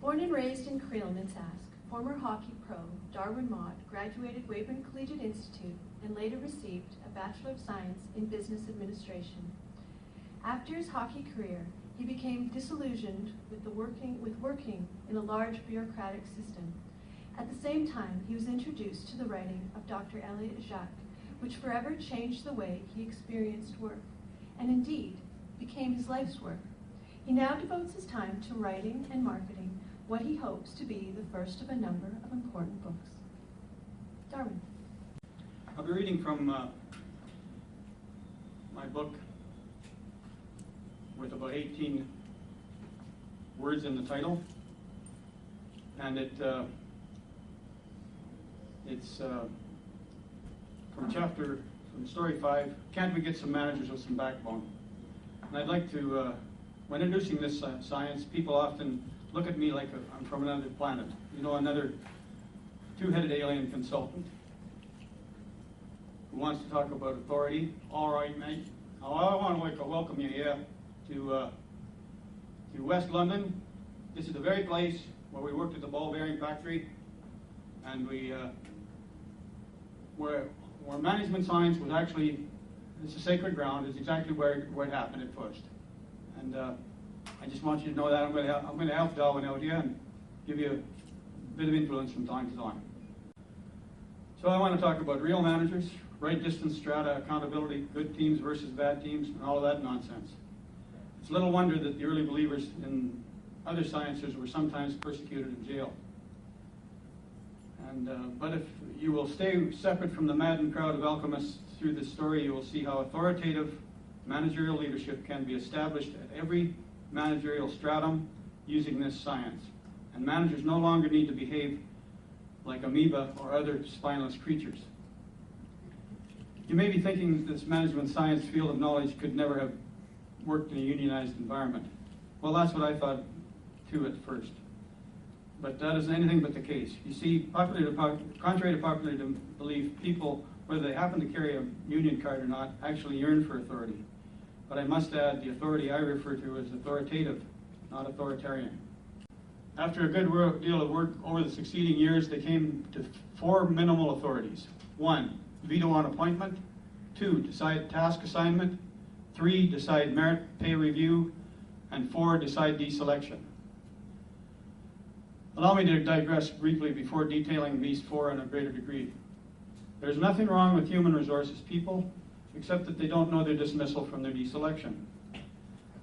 Born and raised in Creel-Minsask, former hockey pro Darwin Mott graduated Weyburn Collegiate Institute and later received a Bachelor of Science in Business Administration. After his hockey career, he became disillusioned with working in a large bureaucratic system. At the same time, he was introduced to the writing of Dr. Elliot Jacques, which forever changed the way he experienced work, and indeed became his life's work. He now devotes his time to writing and marketing what he hopes to be the first of a number of important books. Darwin. I'll be reading from my book with about 18 words in the title, and it's from story 5, Can't We Get Some Managers with Some Backbone? And I'd like to, when introducing this science, people often look at me like I'm from another planet, another two-headed alien consultant who wants to talk about authority. All right, mate. Oh, I want to welcome you here to West London. This is the very place where we worked at the ball bearing factory, and where management science was actually, it's a sacred ground. It's exactly where it happened at first. And I just want you to know that I'm going to help Darwin out here and give you a bit of influence from time to time. So I want to talk about real managers, right distance strata, accountability, good teams versus bad teams, and all of that nonsense. It's little wonder that the early believers in other sciences were sometimes persecuted and jailed. And but if you will stay separate from the maddened crowd of alchemists through this story, you will see how authoritative managerial leadership can be established at every managerial stratum using this science. And managers no longer need to behave like amoeba or other spineless creatures. You may be thinking that this management science field of knowledge could never have worked in a unionized environment. Well, that's what I thought too at first. But that isn't anything but the case. You see, contrary to popular belief, people, whether they happen to carry a union card or not, actually yearn for authority. But I must add, the authority I refer to is authoritative, not authoritarian. After a good deal of work over the succeeding years, they came to 4 minimal authorities. 1, veto on appointment. 2, decide task assignment. 3, decide merit pay review. And 4, decide deselection. Allow me to digress briefly before detailing these 4 in a greater degree. There's nothing wrong with human resources people, except that they don't know their dismissal from their deselection.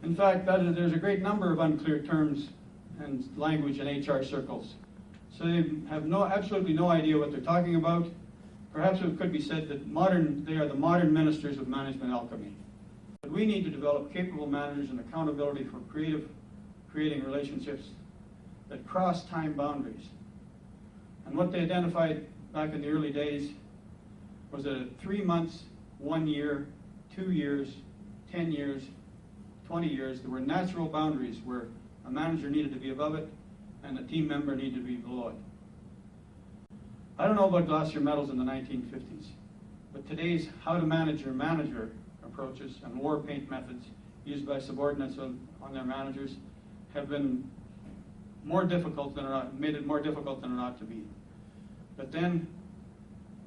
In fact, there's a great number of unclear terms and language in HR circles. So they have absolutely no idea what they're talking about. Perhaps it could be said that they are the modern ministers of management alchemy. But we need to develop capable managers and accountability for creating relationships that cross time boundaries. And what they identified back in the early days was that at 3 months, 1 year, 2 years, 10 years, 20 years, there were natural boundaries where a manager needed to be above it and a team member needed to be below it. I don't know about Glossier medals in the 1950s, but today's how to manage your manager approaches and war paint methods used by subordinates on their managers have been more difficult than made it more difficult than it ought to be. But then,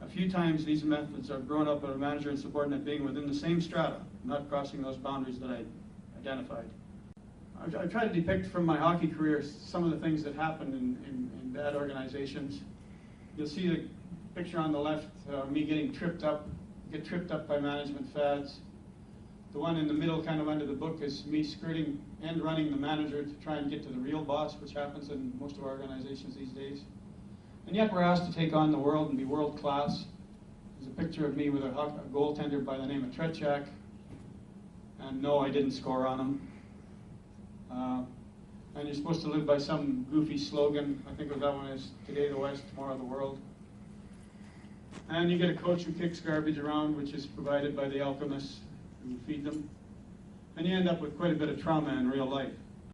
a few times these methods have grown up with a manager and subordinate being within the same strata, not crossing those boundaries that I identified. I've tried to depict from my hockey career some of the things that happened in bad organizations. You'll see the picture on the left, me get tripped up by management fads. The one in the middle, kind of under the book, is me skirting and running the manager to try and get to the real boss, which happens in most of our organizations these days. And yet we're asked to take on the world and be world class. There's a picture of me with a goaltender by the name of Tretiak. And no, I didn't score on him. And you're supposed to live by some goofy slogan. I think of that one as today the West, tomorrow the world. And you get a coach who kicks garbage around, which is provided by the alchemists who feed them. And you end up with quite a bit of trauma in real life.